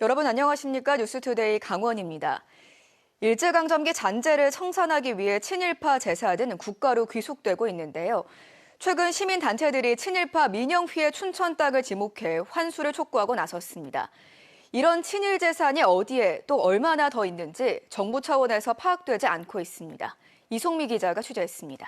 여러분 안녕하십니까? 뉴스투데이 강원입니다. 일제강점기 잔재를 청산하기 위해 친일파 제사는 국가로 귀속되고 있는데요. 최근 시민단체들이 친일파 민영휘의 춘천 땅을 지목해 환수를 촉구하고 나섰습니다. 이런 친일 재산이 어디에 또 얼마나 더 있는지 정부 차원에서 파악되지 않고 있습니다. 이송미 기자가 취재했습니다.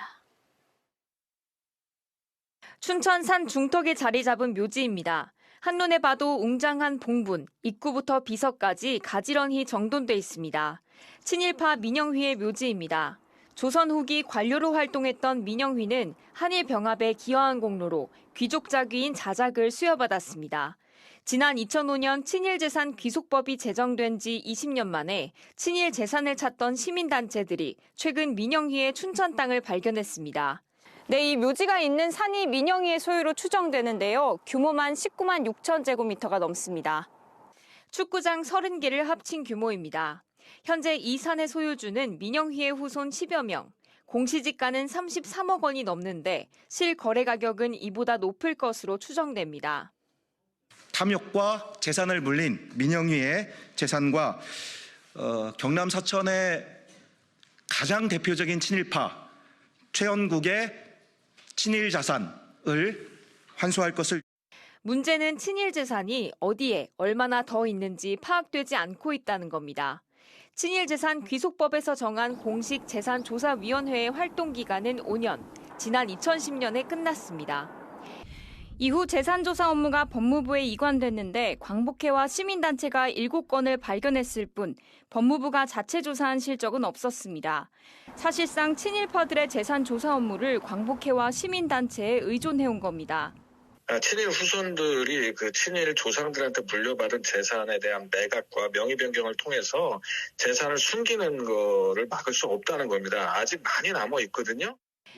춘천 산 중턱에 자리 잡은 묘지입니다. 한눈에 봐도 웅장한 봉분, 입구부터 비석까지 가지런히 정돈돼 있습니다. 친일파 민영휘의 묘지입니다. 조선 후기 관료로 활동했던 민영휘는 한일 병합에 기여한 공로로 귀족 자귀인 자작을 수여받았습니다. 지난 2005년 친일재산 귀속법이 제정된 지 20년 만에 친일 재산을 찾던 시민단체들이 최근 민영휘의 춘천 땅을 발견했습니다. 네, 이 묘지가 있는 산이 민영휘의 소유로 추정되는데요. 규모만 19만 6천 제곱미터가 넘습니다. 축구장 30개를 합친 규모입니다. 현재 이 산의 소유주는 민영휘의 후손 10여 명, 공시지가는 33억 원이 넘는데 실거래 가격은 이보다 높을 것으로 추정됩니다. 탐욕과 재산을 물린 민영휘의 재산과 경남 사천의 가장 대표적인 친일파 최연국의 친일 자산을 환수할 것을. 문제는 친일 재산이 어디에 얼마나 더 있는지 파악되지 않고 있다는 겁니다. 친일재산 귀속법에서 정한 공식 재산조사위원회의 활동기간은 5년, 지난 2010년에 끝났습니다. 이후 재산조사 업무가 법무부에 이관됐는데 광복회와 시민단체가 7건을 발견했을 뿐 법무부가 자체 조사한 실적은 없었습니다. 사실상 친일파들의 재산조사 업무를 광복회와 시민단체에 의존해온 겁니다. 친일 후손들이 그 친일 조상들한테 물려받은 재산에 대한 매각과 명의 변경을 통해서 재산을 숨기는 거를 막을 수 없다는 겁니다. 아직 많이 남아 있거든요.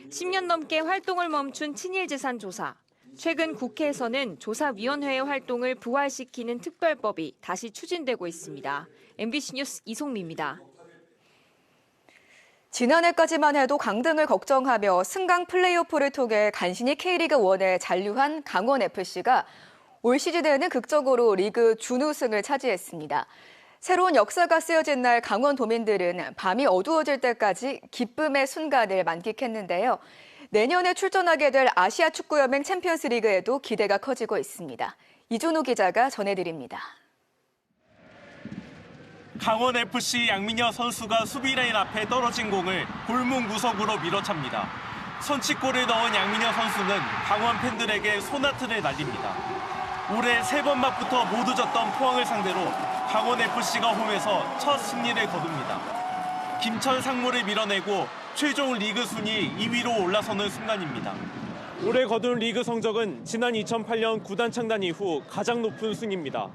10년 넘게 활동을 멈춘 친일 재산 조사. 최근 국회에서는 조사위원회의 활동을 부활시키는 특별법이 다시 추진되고 있습니다. MBC 뉴스 이송미입니다. 지난해까지만 해도 강등을 걱정하며 승강 플레이오프를 통해 간신히 K리그1에 잔류한 강원FC가 올 시즌에는 극적으로 리그 준우승을 차지했습니다. 새로운 역사가 쓰여진 날 강원도민들은 밤이 어두워질 때까지 기쁨의 순간을 만끽했는데요. 내년에 출전하게 될 아시아 축구연맹 챔피언스리그에도 기대가 커지고 있습니다. 이준호 기자가 전해드립니다. 강원FC 양민여 선수가 수비라인 앞에 떨어진 공을 골문 구석으로 밀어찹니다. 선취골을 넣은 양민여 선수는 강원 팬들에게 소나트를 날립니다. 올해 3번 맞부터 모두 졌던 포항을 상대로 강원FC가 홈에서 첫 승리를 거둡니다. 김천 상무를 밀어내고 최종 리그 순위 2위로 올라서는 순간입니다. 올해 거둔 리그 성적은 지난 2008년 구단 창단 이후 가장 높은 순위입니다.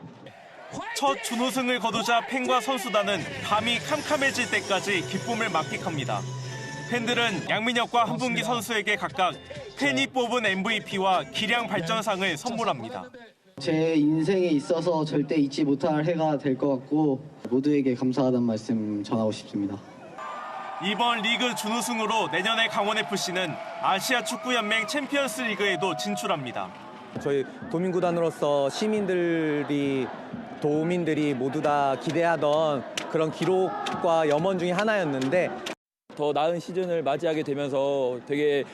첫 준우승을 거두자 팬과 선수단은 밤이 캄캄해질 때까지 기쁨을 만끽합니다. 팬들은 양민혁과 한분기 선수에게 각각 팬이 뽑은 MVP와 기량 발전상을 선물합니다. 제 인생에 있어서 절대 잊지 못할 해가 될 것 같고 모두에게 감사하다는 말씀 전하고 싶습니다. 이번 리그 준우승으로 내년에 강원FC는 아시아 축구연맹 챔피언스 리그에도 진출합니다. 저희 도민구단으로서 도민들이 모두 다 기대하던 그런 기록과 염원 중에 하나였는데 더 나은 시즌을 맞이하게 되면서 되게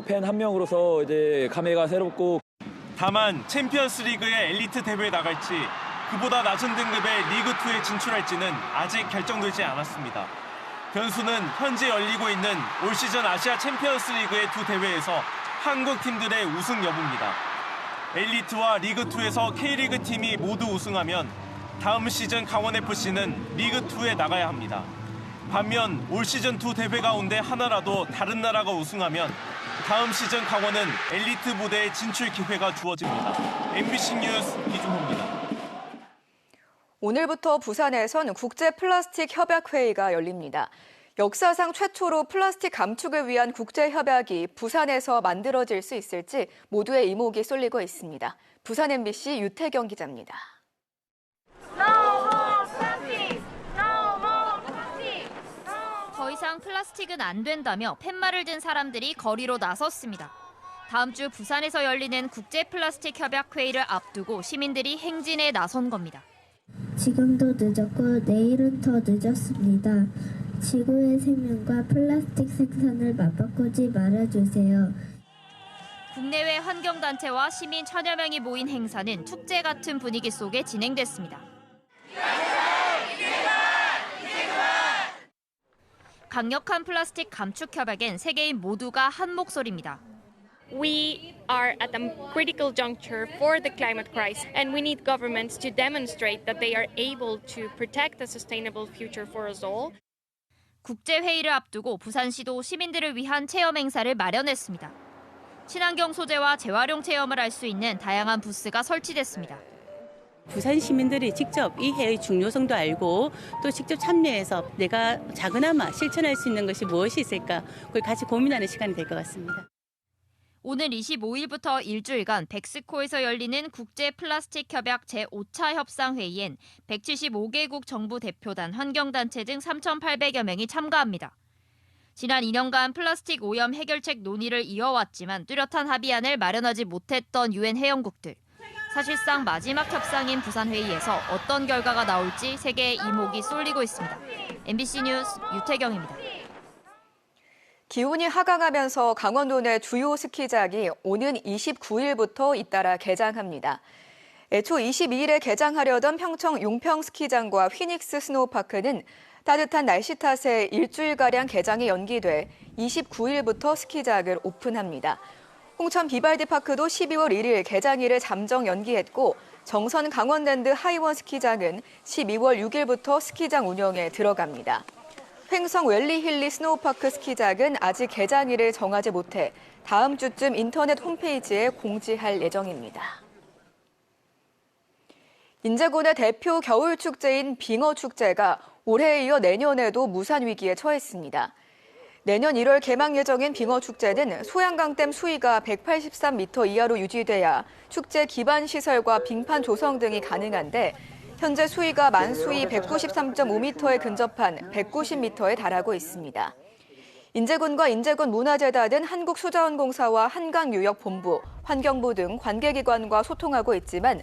팬 한 명으로서 이제 감회가 새롭고. 다만 챔피언스 리그의 엘리트 대회에 나갈지 그보다 낮은 등급의 리그2에 진출할지는 아직 결정되지 않았습니다. 변수는 현재 열리고 있는 올 시즌 아시아 챔피언스 리그의 두 대회에서 한국 팀들의 우승 여부입니다. 엘리트와 리그2에서 K리그 팀이 모두 우승하면 다음 시즌 강원FC는 리그2에 나가야 합니다. 반면 올 시즌 두 대회 가운데 하나라도 다른 나라가 우승하면 다음 시즌 강원은 엘리트 무대에 진출 기회가 주어집니다. MBC 뉴스 이준호입니다. 오늘부터 부산에선 국제 플라스틱 협약 회의가 열립니다. 역사상 최초로 플라스틱 감축을 위한 국제 협약이 부산에서 만들어질 수 있을지 모두의 이목이 쏠리고 있습니다. 부산 MBC 유태경 기자입니다. 더 이상 플라스틱은 안 된다며 팻말을 든 사람들이 거리로 나섰습니다. 다음 주 부산에서 열리는 국제 플라스틱 협약 회의를 앞두고 시민들이 행진에 나선 겁니다. 지금도 늦었고 내일은 더 늦었습니다. 지구의 생명과 플라스틱 생산을 맞바꾸지 말아주세요. 국내외 환경단체와 시민 천여 명이 모인 행사는 축제 같은 분위기 속에 진행됐습니다. 강력한 플라스틱 감축 협약엔 세계인 모두가 한 목소리입니다. We are at a critical juncture for the climate crisis, and we need governments to demonstrate that they are able to protect a sustainable future for us all. 국제회의를 앞두고 부산시도 시민들을 위한 체험 행사를 마련했습니다. 친환경 소재와 재활용 체험을 할 수 있는 다양한 부스가 설치됐습니다. 부산 시민들이 직접 이 해의 중요성도 알고 또 직접 참여해서 내가 작은아마 실천할 수 있는 것이 무엇이 있을까 그걸 같이 고민하는 시간이 될 것 같습니다. 오늘 25일부터 일주일간 백스코에서 열리는 국제 플라스틱 협약 제5차 협상회의엔 175개국 정부 대표단, 환경단체 등 3,800여 명이 참가합니다. 지난 2년간 플라스틱 오염 해결책 논의를 이어왔지만 뚜렷한 합의안을 마련하지 못했던 유엔 회원국들. 사실상 마지막 협상인 부산회의에서 어떤 결과가 나올지 세계의 이목이 쏠리고 있습니다. MBC 뉴스 유태경입니다. 기온이 하강하면서 강원도 내 주요 스키장이 오는 29일부터 잇따라 개장합니다. 애초 22일에 개장하려던 평청 용평 스키장과 휘닉스 스노우파크는 따뜻한 날씨 탓에 일주일가량 개장이 연기돼 29일부터 스키장을 오픈합니다. 홍천 비발디파크도 12월 1일 개장일을 잠정 연기했고 정선 강원랜드 하이원 스키장은 12월 6일부터 스키장 운영에 들어갑니다. 횡성 웰리힐리 스노우파크 스키장은 아직 개장일을 정하지 못해 다음 주쯤 인터넷 홈페이지에 공지할 예정입니다. 인제군의 대표 겨울축제인 빙어축제가 올해에 이어 내년에도 무산 위기에 처했습니다. 내년 1월 개막 예정인 빙어축제는 소양강댐 수위가 183m 이하로 유지돼야 축제 기반 시설과 빙판 조성 등이 가능한데 현재 수위가 만수위 193.5m에 근접한 190m에 달하고 있습니다. 인제군과 인제군 문화재단은 한국수자원공사와 한강유역본부, 환경부 등 관계기관과 소통하고 있지만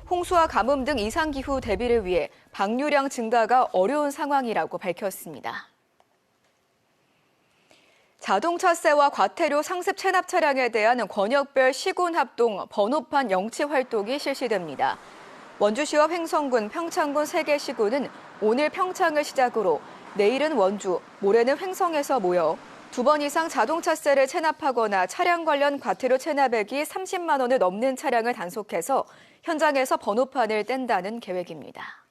홍수와 가뭄 등 이상기후 대비를 위해 방류량 증가가 어려운 상황이라고 밝혔습니다. 자동차세와 과태료 상습 체납 차량에 대한 권역별 시군합동 번호판 영치 활동이 실시됩니다. 원주시와 횡성군, 평창군 3개 시군은 오늘 평창을 시작으로 내일은 원주, 모레는 횡성에서 모여 2번 이상 자동차세를 체납하거나 차량 관련 과태료 체납액이 30만 원을 넘는 차량을 단속해서 현장에서 번호판을 뗀다는 계획입니다.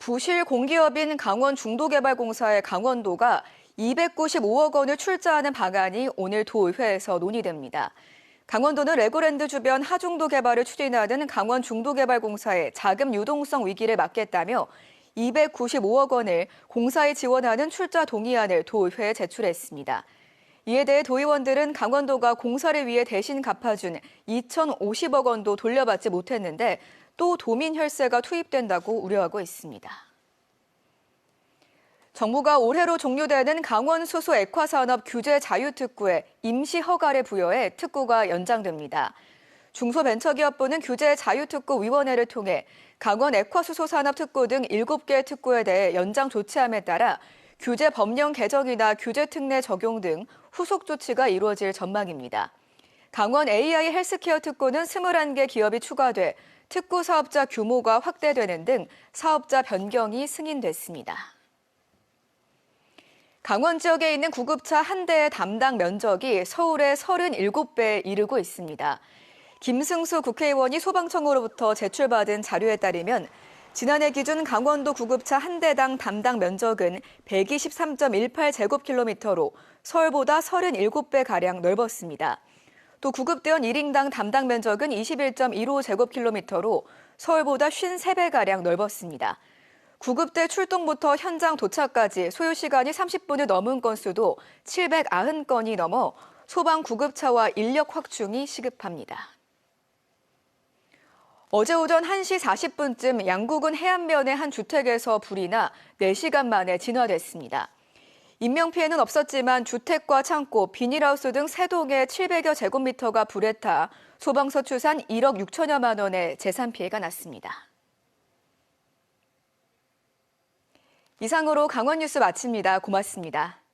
부실 공기업인 강원중도개발공사의 강원도가 295억 원을 출자하는 방안이 오늘 도의회에서 논의됩니다. 강원도는 레고랜드 주변 하중도 개발을 추진하는 강원중도개발공사의 자금 유동성 위기를 막겠다며 295억 원을 공사에 지원하는 출자 동의안을 도의회에 제출했습니다. 이에 대해 도의원들은 강원도가 공사를 위해 대신 갚아준 2,050억 원도 돌려받지 못했는데 또 도민 혈세가 투입된다고 우려하고 있습니다. 정부가 올해로 종료되는 강원 수소 액화산업 규제 자유특구에 임시 허가를 부여해 특구가 연장됩니다. 중소벤처기업부는 규제 자유특구위원회를 통해 강원 액화수소산업특구 등 7개 특구에 대해 연장 조치함에 따라 규제 법령 개정이나 규제 특례 적용 등 후속 조치가 이루어질 전망입니다. 강원 AI 헬스케어 특구는 21개 기업이 추가돼 특구 사업자 규모가 확대되는 등 사업자 변경이 승인됐습니다. 강원 지역에 있는 구급차 한 대의 담당 면적이 서울의 37배에 이르고 있습니다. 김승수 국회의원이 소방청으로부터 제출받은 자료에 따르면 지난해 기준 강원도 구급차 한 대당 담당 면적은 123.18제곱킬로미터로 서울보다 37배가량 넓었습니다. 또 구급대원 1인당 담당 면적은 21.15제곱킬로미터로 서울보다 53배가량 넓었습니다. 구급대 출동부터 현장 도착까지 소요 시간이 30분을 넘은 건수도 790건이 넘어 소방 구급차와 인력 확충이 시급합니다. 어제 오전 1시 40분쯤 양구군 해안면의 한 주택에서 불이 나 4시간 만에 진화됐습니다. 인명피해는 없었지만 주택과 창고, 비닐하우스 등 3동의 700여 제곱미터가 불에 타 소방서 추산 1억 6천여만 원의 재산 피해가 났습니다. 이상으로 강원 뉴스 마칩니다. 고맙습니다.